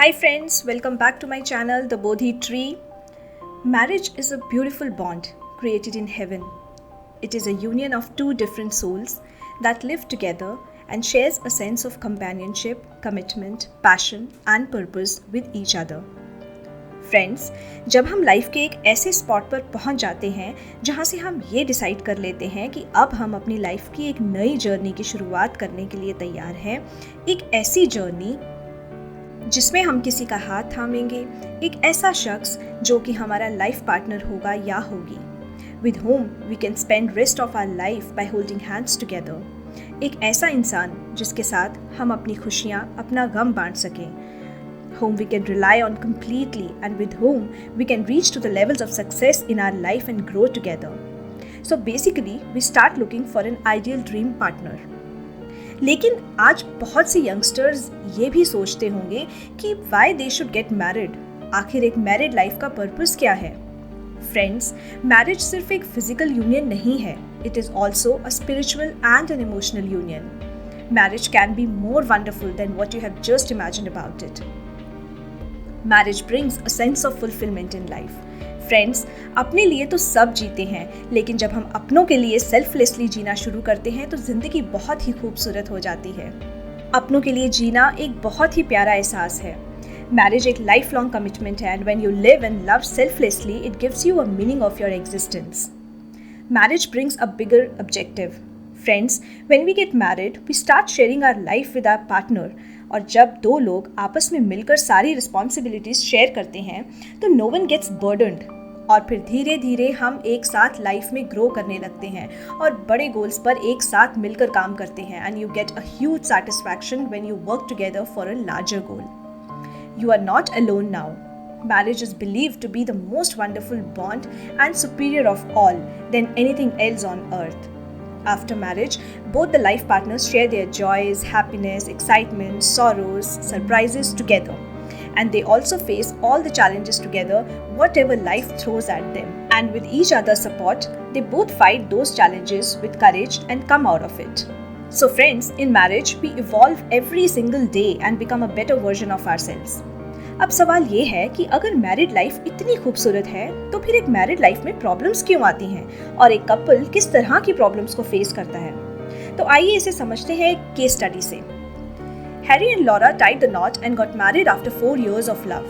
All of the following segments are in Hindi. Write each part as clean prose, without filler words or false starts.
Hi friends, welcome back to my channel, The Bodhi Tree. Marriage is a beautiful bond created in heaven. It is a union of two different souls that live together and shares a sense of companionship, commitment, passion and purpose with each other. Friends, जब हम लाइफ के एक ऐसे स्पॉट पर पहुंच जाते हैं जहां से हम ये डिसाइड कर लेते हैं कि अब हम अपनी लाइफ की एक नई जर्नी की शुरुआत करने के लिए तैयार हैं, एक ऐसी जर्नी जिसमें हम किसी का हाथ थामेंगे, एक ऐसा शख्स जो कि हमारा लाइफ पार्टनर होगा या होगी, with whom we can spend rest of our life by holding hands together. एक ऐसा इंसान जिसके साथ हम अपनी खुशियाँ, अपना गम बांट सकें, whom we can rely on completely and with whom we can reach to the levels of success in our life and grow together. So basically, we start looking for an ideal dream partner. लेकिन आज बहुत से यंगस्टर्स ये भी सोचते होंगे कि why they should get married. आखिर एक मैरिड लाइफ का पर्पस क्या है? फ्रेंड्स, मैरिज सिर्फ एक फिजिकल यूनियन नहीं है. It is also a spiritual and an emotional union. Marriage can be more wonderful than what you have just imagined about it. Marriage brings a sense of fulfillment in life. Friends, अपने लिए तो सब जीते हैं, लेकिन जब हम अपनों के लिए सेल्फलेसली जीना शुरू करते हैं तो जिंदगी बहुत ही खूबसूरत हो जाती है. अपनों के लिए जीना एक बहुत ही प्यारा एहसास है. मैरिज एक लाइफ लॉन्ग कमिटमेंट है, and when you live and love selflessly it gives you a meaning of your existence. Marriage brings a bigger objective. Friends, when we get married, we start sharing our life with our partner. और जब दो लोग आपस में मिलकर सारी रिस्पॉन्सिबिलिटीज शेयर करते हैं तो नो वन गेट्स बर्डन्ड, और फिर धीरे धीरे हम एक साथ लाइफ में ग्रो करने लगते हैं और बड़े गोल्स पर एक साथ मिलकर काम करते हैं. And you get a huge satisfaction when you work together for a larger goal. You are not alone now. Marriage is believed to be the most wonderful bond and superior of all than anything else on earth. After marriage, both the life partners share their joys, happiness, excitement, sorrows, surprises together. And they also face all the challenges together, whatever life throws at them. And with each other's support, they both fight those challenges with courage and come out of it. So friends, in marriage, we evolve every single day and become a better version of ourselves. अब सवाल ये है कि अगर मैरिड लाइफ इतनी खूबसूरत है तो फिर एक मैरिड लाइफ में प्रॉब्लम्स क्यों आती हैं और एक कपल किस तरह की प्रॉब्लम्स को फेस करता है. तो आइए इसे समझते हैं एक केस स्टडी से. Harry and Laura tied the knot and got married after 4 years of love.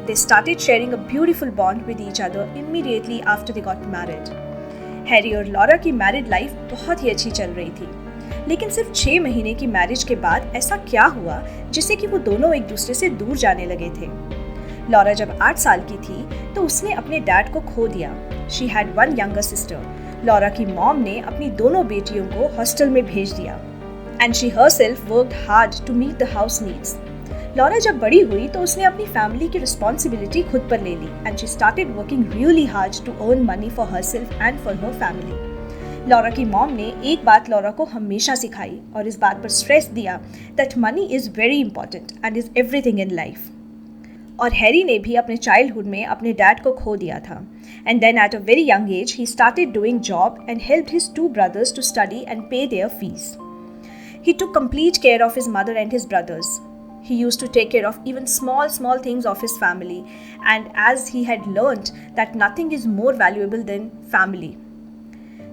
They started sharing a beautiful bond with each other immediately after they got married. Harry और लॉरा की मैरिड लाइफ बहुत ही अच्छी चल रही थी, लेकिन सिर्फ 6 महीने की मैरिज के बाद ऐसा क्या हुआ जिससे कि वो दोनों एक दूसरे से दूर जाने लगे थे. लॉरा जब 8 साल की थी तो उसने अपने डैड को खो दिया. She had one younger sister. Laura की मॉम ने अपनी दोनों बेटियों को हॉस्टल में भेज दिया. And she herself worked hard to meet the house needs. लॉरा जब बड़ी हुई तो उसने अपनी फैमिली की रिस्पॉन्सिबिलिटी खुद पर ले ली. And she started working really hard to earn money for herself and for her family. Laura की मॉम ने एक बात लॉरा को हमेशा सिखाई और इस बात पर स्ट्रेस दिया that money is very important and is everything in life. और हैरी ने भी अपने चाइल्डहुड में अपने डैड को खो दिया था. And then at a very young age he started doing job and helped his 2 brothers to study and pay their fees. He took complete care of his mother and his brothers. He used to take care of even small things of his family, and as he had learned that nothing is more valuable than family.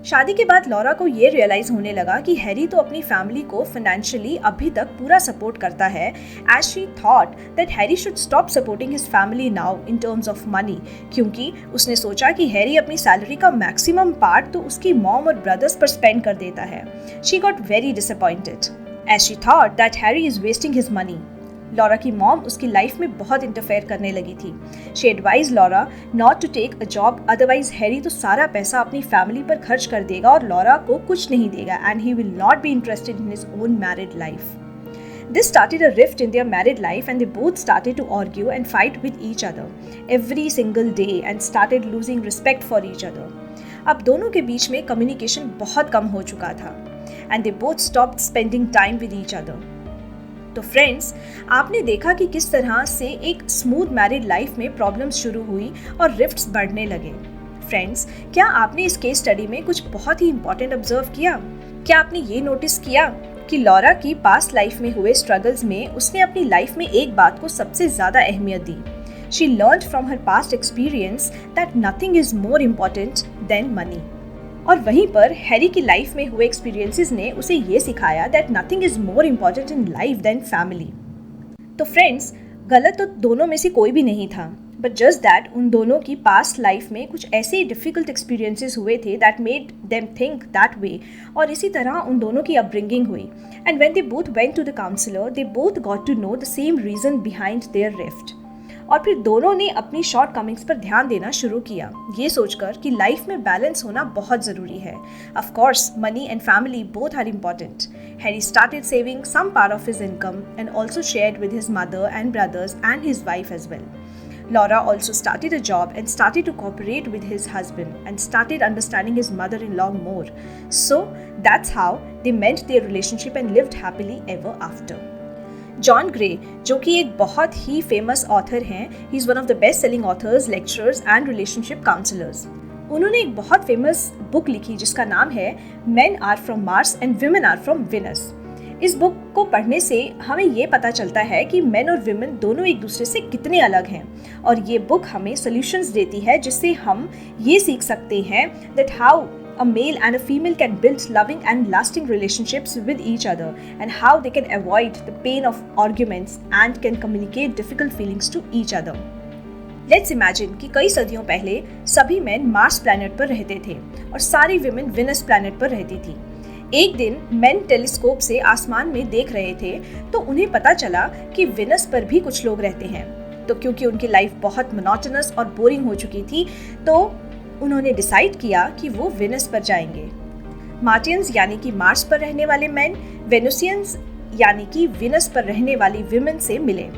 शादी के बाद लॉरा को ये रियलाइज होने लगा कि हैरी तो अपनी फैमिली को फाइनेंशियली अभी तक पूरा सपोर्ट करता है, as she thought that Harry should stop supporting his family now in terms of money, क्योंकि उसने सोचा कि हैरी अपनी सैलरी का मैक्सिमम पार्ट तो उसकी मॉम और ब्रदर्स पर स्पेंड कर देता है. She got very disappointed as she thought that Harry is wasting his money. Laura की मॉम उसकी लाइफ में बहुत इंटरफेयर करने लगी थी. She advise Laura not to take a job, otherwise Harry तो सारा पैसा अपनी फैमिली पर खर्च कर देगा और लॉरा को कुछ नहीं देगा, and he will not be interested in his own married life. This started a rift in their married life, and they both started to argue and fight with each other every single day and started losing respect for each other. अब दोनों के बीच में कम्युनिकेशन बहुत कम हो चुका था, and they both stopped spending time with each other. तो फ्रेंड्स, आपने देखा कि किस तरह से एक स्मूथ मैरिड लाइफ में प्रॉब्लम्स शुरू हुई और रिफ्ट्स बढ़ने लगे. फ्रेंड्स, क्या आपने इस केस स्टडी में कुछ बहुत ही इंपॉर्टेंट ऑब्जर्व किया? क्या आपने ये नोटिस किया कि लॉरा की पास्ट लाइफ में हुए स्ट्रगल्स में उसने अपनी लाइफ में एक बात को सबसे ज़्यादा अहमियत दी। She learned from her past experience that nothing is more important than money. और वहीं पर हैरी की लाइफ में हुए एक्सपीरियंसेस ने उसे ये सिखाया that nothing is more important in life than family. तो फ्रेंड्स, गलत तो दोनों में से कोई भी नहीं था, बट जस्ट दैट उन दोनों की पास्ट लाइफ में कुछ ऐसे डिफ़िकल्ट एक्सपीरियंसेस हुए थे that made them think that way, और इसी तरह उन दोनों की अपब्रिंगिंग हुई। And when they both went to the counsellor, they both got to know the same reason behind their rift. और फिर दोनों ने अपनी शॉर्ट कमिंग्स पर ध्यान देना शुरू किया, ये सोचकर कि लाइफ में बैलेंस होना बहुत ज़रूरी है। Of course money and family both are important. Harry started saving some part of his income and also shared with his mother and brothers and his wife as well. Laura also started a job and started to cooperate with his husband and started understanding his mother-in-law more. So that's how they mended their relationship and lived happily ever after. John Gray, जो कि एक बहुत ही फेमस ऑथर हैं, he is one of the best selling authors, lecturers and relationship counsellors. उन्होंने एक बहुत फेमस बुक लिखी जिसका नाम है Men Are From Mars and Women Are From Venus. इस बुक को पढ़ने से हमें ये पता चलता है कि मेन और विमेन दोनों एक दूसरे से कितने अलग हैं, और ये बुक हमें सॉल्यूशंस देती है जिससे हम ये सीख सकते हैं that how a male and a female can build loving and lasting relationships with each other and how they can avoid the pain of arguments and can communicate difficult feelings to each other. Let's imagine कि कई सदियों पहले सभी मेन मार्स प्लैनेट पर रहते थे और सारी विमेन वेनस प्लैनेट पर रहती थी। एक दिन मेन टेलीस्कोप से आसमान में देख रहे थे तो उन्हें पता चला कि वेनस पर भी कुछ लोग रहते हैं। तो क्योंकि उनकी लाइफ बहुत मोनोटोनस और बोरिंग हो चुकी थी तो उन्होंने डिसाइड किया कि वो वेनस पर जाएंगे। मार्टियंस यानी कि मार्स पर रहने वाले मैन वेनुसियंस यानी कि वेनस पर रहने वाली विमेन से मिले।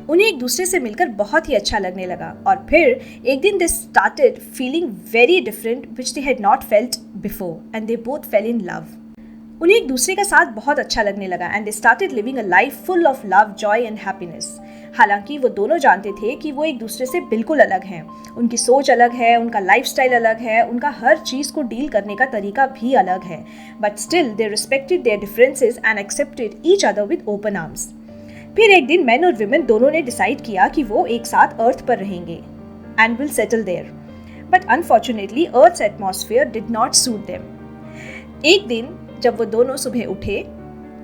उन्हें एक दूसरे से मिलकर बहुत ही अच्छा लगने लगा और फिर एक दिन they started feeling very different which they had not felt before and they both fail in love. उन्हें एक दूसरे का साथ बहुत अच्छा लगने लगा and they started living a life full of love, Joy and happiness. हालांकि वो दोनों जानते थे कि वो एक दूसरे से बिल्कुल अलग हैं। उनकी सोच अलग है, उनका लाइफस्टाइल अलग है, उनका हर चीज़ को डील करने का तरीका भी अलग है, but still they respected there differences and accepted each other with open arms. फिर एक दिन मैन और विमेन दोनों ने डिसाइड किया कि वो एक साथ अर्थ पर रहेंगे and will settle there, but unfortunately earth's atmosphere did not suit them. एक दिन जब वो दोनों सुबह उठे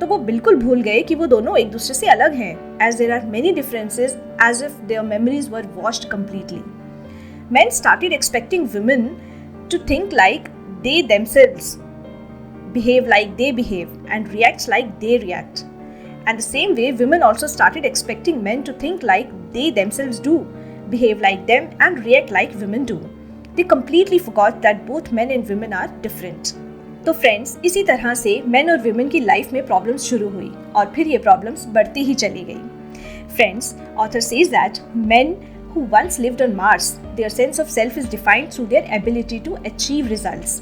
तो वो बिल्कुल भूल गए कि वो दोनों एक दूसरे से अलग हैं, as there are many differences, as if their memories were washed completely. Men started expecting women to think like they themselves, behave like they behave, and react like they react. And the same way, women also started expecting men to think like they themselves do, behave like them, and react like women do. They completely forgot that both men and women are different. तो फ्रेंड्स, इसी तरह से मेन और विमेन की लाइफ में प्रॉब्लम्स शुरू हुई और फिर ये प्रॉब्लम्स बढ़ती ही चली गई। Friends, author says that men who once lived on Mars, their sense of self is defined through their ability to achieve results.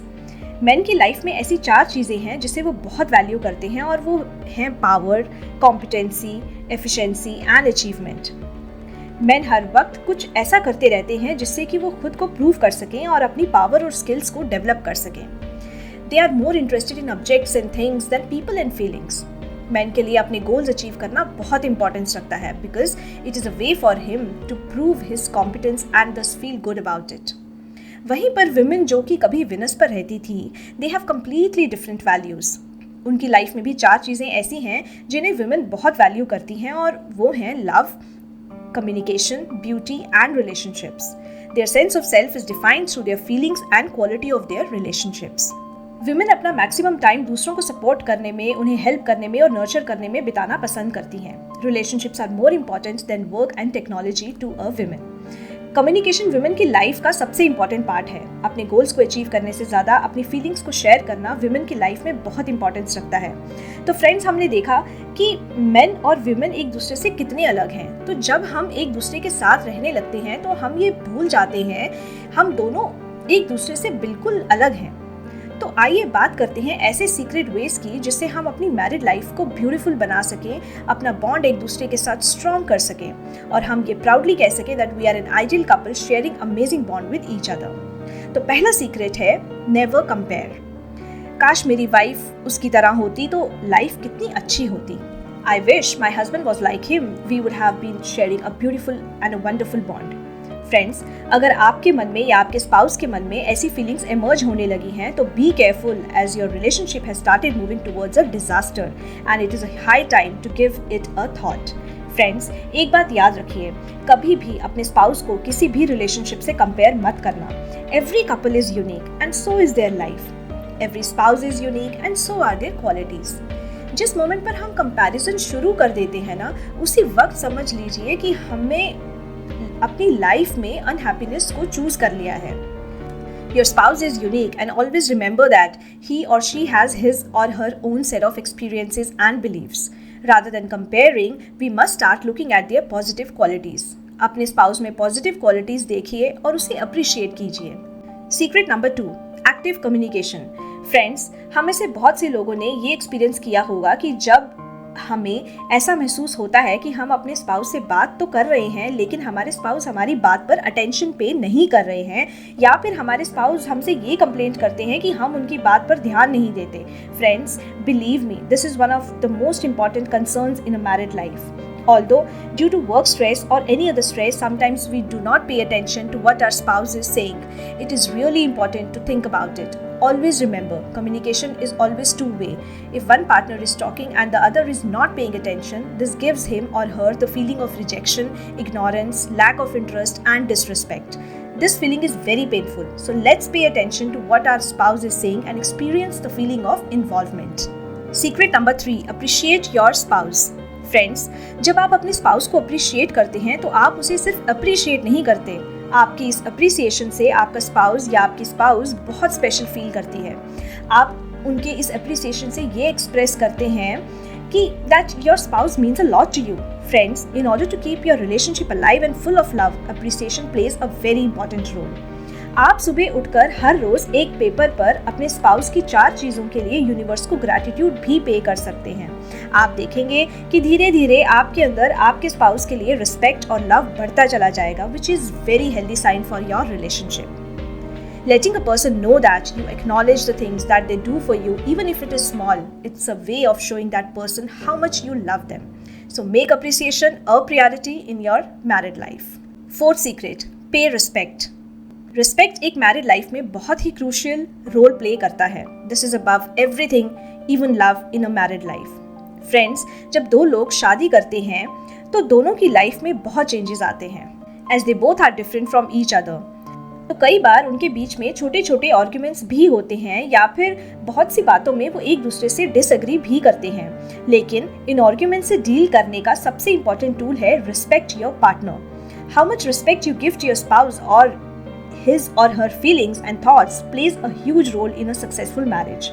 Main की लाइफ में ऐसी 4 चीज़ें हैं जिसे वो बहुत वैल्यू करते हैं और वो हैं power, competency, efficiency and achievement. Men हर वक्त कुछ ऐसा करते रहते हैं जिससे कि वो खुद को प्रूव कर सकें और अपनी पावर और स्किल्स को डेवलप कर सकें। They are more interested in objects and things than people and feelings. Man के लिए अपने गोल्स अचीव करना बहुत इंपॉर्टेंस रखता है because it is a way for him to prove his competence and thus feel good about it. वहीं पर विमेन जो कि कभी वेनस पर रहती थी, they have completely different values. उनकी लाइफ में भी 4 चीज़ें ऐसी हैं जिन्हें विमेन बहुत वैल्यू करती हैं और वो हैं love, communication, beauty and relationships. Their sense of self is defined through their feelings and quality of their relationships. Women अपना मैक्सिमम टाइम दूसरों को सपोर्ट करने में, उन्हें हेल्प करने में और नर्चर करने में बिताना पसंद करती हैं। Relationships are more important than work and technology to a women. Communication women की लाइफ का सबसे इम्पॉर्टेंट पार्ट है। अपने गोल्स को अचीव करने से ज़्यादा अपनी फीलिंग्स को शेयर करना विमेन की लाइफ में बहुत इंपॉर्टेंस रखता है। तो फ्रेंड्स, हमने देखा कि मेन और विमेन एक दूसरे से कितने अलग हैं। तो जब हम एक दूसरे के साथ रहने लगते हैं तो हम ये भूल जाते हैं हम दोनों एक दूसरे से बिल्कुल अलग हैं। तो आइए बात करते हैं ऐसे सीक्रेट वेज की जिससे हम अपनी मैरिड लाइफ को ब्यूटीफुल बना सकें, अपना बॉन्ड एक दूसरे के साथ स्ट्रॉन्ग कर सकें और हम ये प्राउडली कह सकें that we are an ideal couple sharing amazing bond with each other. तो पहला सीक्रेट है नेवर कंपेयर। काश मेरी वाइफ उसकी तरह होती तो लाइफ कितनी अच्छी होती। I wish my husband was like him. We would have been sharing a beautiful and a wonderful bond. Friends, अगर आपके मन में या आपके स्पाउस के मन में ऐसी फीलिंग्स एमर्ज होने लगी हैं तो be careful as your relationship has started moving towards a disaster and it is a high time to give it a thought. Friends, एक बात याद रखिए, कभी भी अपने स्पाउस को किसी भी रिलेशनशिप से कंपेयर मत करना। Every couple is unique and so is their life. Every spouse is unique and so are their qualities. जिस मोमेंट पर हम कंपैरिजन शुरू कर देते हैं ना, उसी वक्त समझ लीजिए कि हमें अपनी लाइफ में अनहैप्पीनेस को चूज कर लिया है। Your spouse is unique and always remember that he or she has his or her own set of experiences and beliefs. Rather than comparing, we must start looking at their positive qualities. अपने स्पाउस में पॉजिटिव क्वालिटीज देखिए और उसे अप्रिशिएट कीजिए। Secret number 2, active communication. Friends, हम में से बहुत से लोगों ने ये एक्सपीरियंस किया होगा कि जब हमें ऐसा महसूस होता है कि हम अपने स्पाउस से बात तो कर रहे हैं लेकिन हमारे स्पाउस हमारी बात पर अटेंशन पे नहीं कर रहे हैं, या फिर हमारे स्पाउस हमसे ये कंप्लेंट करते हैं कि हम उनकी बात पर ध्यान नहीं देते। Friends, believe me, this is one of the most important concerns in a married life. Although, due to work stress or any other stress, sometimes we do not pay attention to what our spouse is saying. It is really important to think about it. Always remember, communication is always two-way. If one partner is talking and the other is not paying attention, this gives him or her the feeling of rejection, ignorance, lack of interest, and disrespect. This feeling is very painful. So let's pay attention to what our spouse is saying and experience the feeling of involvement. Secret number 3, appreciate your spouse. Friends, जब आप अपने स्पाउस को अप्रिशिएट करते हैं तो आप उसे सिर्फ अप्रिशिएट नहीं करते, आपकी इस अप्रिसिएशन से आपका स्पाउस या आपकी स्पाउस बहुत स्पेशल फील करती है। आप उनके इस अप्रिसिएशन से ये एक्सप्रेस करते हैं कि that your spouse means a lot to you. Friends, in order to keep your relationship alive and full of love, appreciation plays a very important role. आप सुबह उठकर हर रोज एक पेपर पर अपने स्पाउस की 4 चीजों के लिए यूनिवर्स को ग्रैटिट्यूड भी पे कर सकते हैं। आप देखेंगे कि धीरे धीरे आपके अंदर आपके स्पाउस के लिए रिस्पेक्ट और लव बढ़ता चला जाएगा, which is very healthy sign for your relationship. Letting a person know that you acknowledge the things that they do for you, even if it is small, it's a way of showing that person how much you love them. So make appreciation a priority in your married life. 4th secret, pay respect. Respect एक मैरिड लाइफ में बहुत ही क्रूशियल रोल प्ले करता है. This is above everything, even love in a married life. Friends, जब 2 लोग शादी करते हैं तो दोनों की लाइफ में बहुत चेंजेस आते हैं, as they both are different from each other. तो कई बार उनके बीच में छोटे छोटे आर्ग्यूमेंट्स भी होते हैं या फिर बहुत सी बातों में वो एक दूसरे से डिसएग्री भी करते हैं. लेकिन इन आर्ग्यूमेंट से डील करने का सबसे इंपॉर्टेंट टूल है respect your partner. How much respect you give to your spouse और his or her feelings and thoughts plays a huge role in a successful marriage.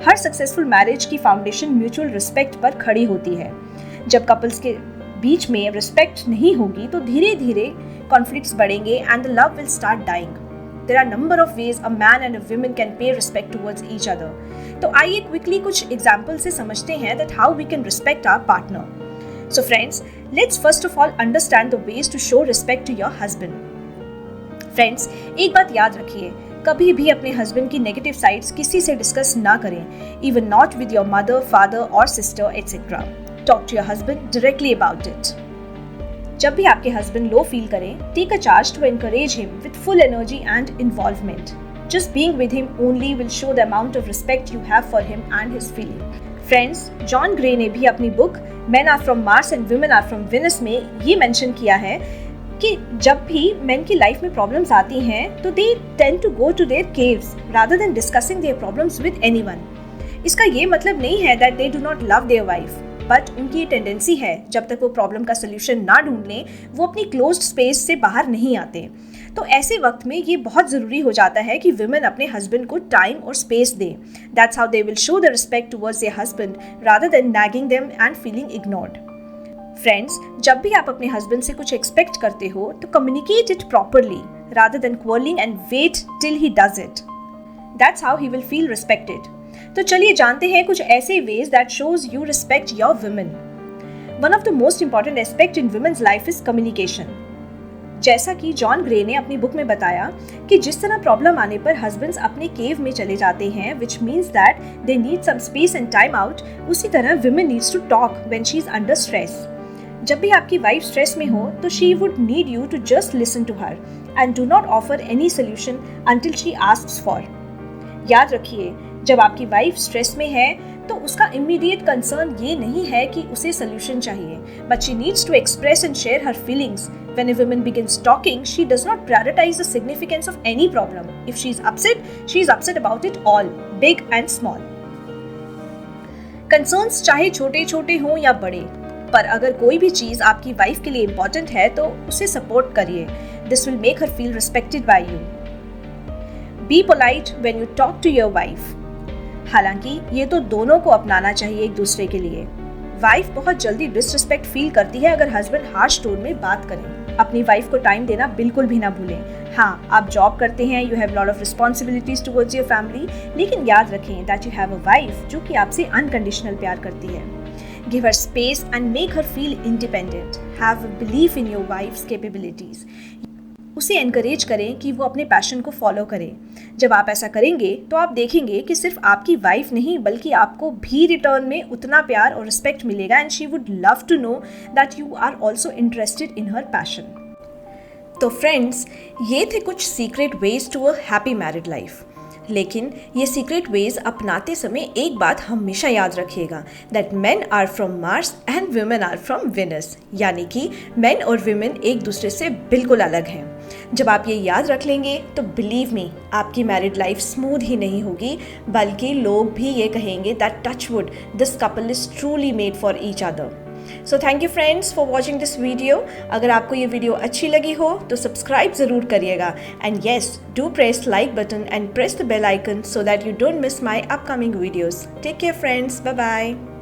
Her successful marriage की फाउंडेशन म्यूचुअल रिस्पेक्ट पर खड़ी होती है. जब कपल्स के बीच में रिस्पेक्ट नहीं होगी तो धीरे धीरे कॉन्फ्लिक्ट्स बढ़ेंगे and the love will start dying. There are number of ways a man and a woman can pay respect towards each other. तो आइए क्विकली कुछ एग्जाम्पल से समझते हैं that how we can respect our partner. So friends, let's first of all understand the ways to show respect to your husband. Friends, एक बात याद रखिए, कभी भी अपने हस्बैंड की नेगेटिव साइड्स किसी से डिस्कस ना करें, even not with your mother, father और sister etcetera. Talk to your husband directly about it. जब भी आपके हस्बैंड लो फील करें, take a charge to encourage him with full energy and involvement. Just being with him only will show the amount of respect you have for him and his feeling. Friends, John Gray ने भी अपनी book men are from Mars and women are from Venus में ये मेंशन किया है कि जब भी मेन की लाइफ में प्रॉब्लम्स आती हैं तो they tend to go to their caves rather than discussing their problems with anyone. इसका ये मतलब नहीं है that they do not love their wife, but उनकी ये टेंडेंसी है जब तक वो प्रॉब्लम का सोल्यूशन ना ढूंढ लें वो अपनी क्लोज्ड स्पेस से बाहर नहीं आते. तो ऐसे वक्त में ये बहुत ज़रूरी हो जाता है कि वुमेन अपने हस्बैंड को टाइम और स्पेस दें. That's how they will show the respect towards their husband rather than nagging them and feeling ignored. Friends, जब भी आप अपने हस्बैंड से कुछ एक्सपेक्ट करते हो तो communicate it properly rather than quarreling and wait till he does it. That's how he will feel respected. तो चलिए जानते हैं कुछ ऐसे ways that shows you respect your women. One of the most important aspect in women's life is communication. जैसा कि जॉन ग्रे ने अपनी बुक में बताया कि जिस तरह प्रॉब्लम आने पर हस्बैंड्स अपने केव में चले जाते हैं, which means that they need some space and time out, उसी तरह women needs to talk when she is under stress. जब भी आपकी वाइफ स्ट्रेस में हो तो she would need you to just listen to her and do not offer any solution until she asks for. याद रखिए, जब आपकी वाइफ स्ट्रेस में है तो उसका इमीडिएट कंसर्न ये नहीं है कि उसे सोल्यूशन चाहिए, but she needs to express and share her feelings. When a woman begins talking, she does not prioritize the significance of any problem. If she is upset about it all, big and small. Concerns चाहे छोटे छोटे हों या बड़े, पर अगर कोई भी चीज़ आपकी वाइफ के लिए इम्पोर्टेंट है तो उसे सपोर्ट करिए। This will make her feel respected by you. Be polite when you talk to your wife. हालांकि ये तो दोनों को अपनाना चाहिए एक दूसरे के लिए। वाइफ बहुत जल्दी डिसरिस्पेक्ट फील करती है अगर हस्बैंड हार्श टोन में बात करें। अपनी वाइफ को टाइम देना बिल्कुल भी ना भूलें। हाँ, आप जॉब करते हैं, you have lot of responsibilities towards your family, लेकिन याद रखें that you have a wife जो कि आपसे अनकंडीशनल प्यार करती है। Give her space and make her feel independent. Have a belief in your wife's capabilities. उसे एनकरेज करें कि वो अपने पैशन को फॉलो करे। जब आप ऐसा करेंगे तो आप देखेंगे कि सिर्फ आपकी वाइफ नहीं बल्कि आपको भी रिटर्न में उतना प्यार और रिस्पेक्ट मिलेगा and she would love to know that you are also interested in her passion. तो फ्रेंड्स, ये थे कुछ secret ways to a happy married life. लेकिन ये सीक्रेट वेज अपनाते समय एक बात हमेशा याद रखिएगा, that men are from Mars and women are from Venus, यानी कि मेन और वुमेन एक दूसरे से बिल्कुल अलग हैं। जब आप ये याद रख लेंगे तो बिलीव मी, आपकी मैरिड लाइफ स्मूथ ही नहीं होगी बल्कि लोग भी ये कहेंगे that touch wood this couple is truly made for each other. So thank you friends for watching this video. अगर आपको ये वीडियो अच्छी लगी हो तो सब्सक्राइब ज़रूर करिएगा and yes, do press like button and press the bell icon so that you don't miss my upcoming videos. Take care friends, bye bye.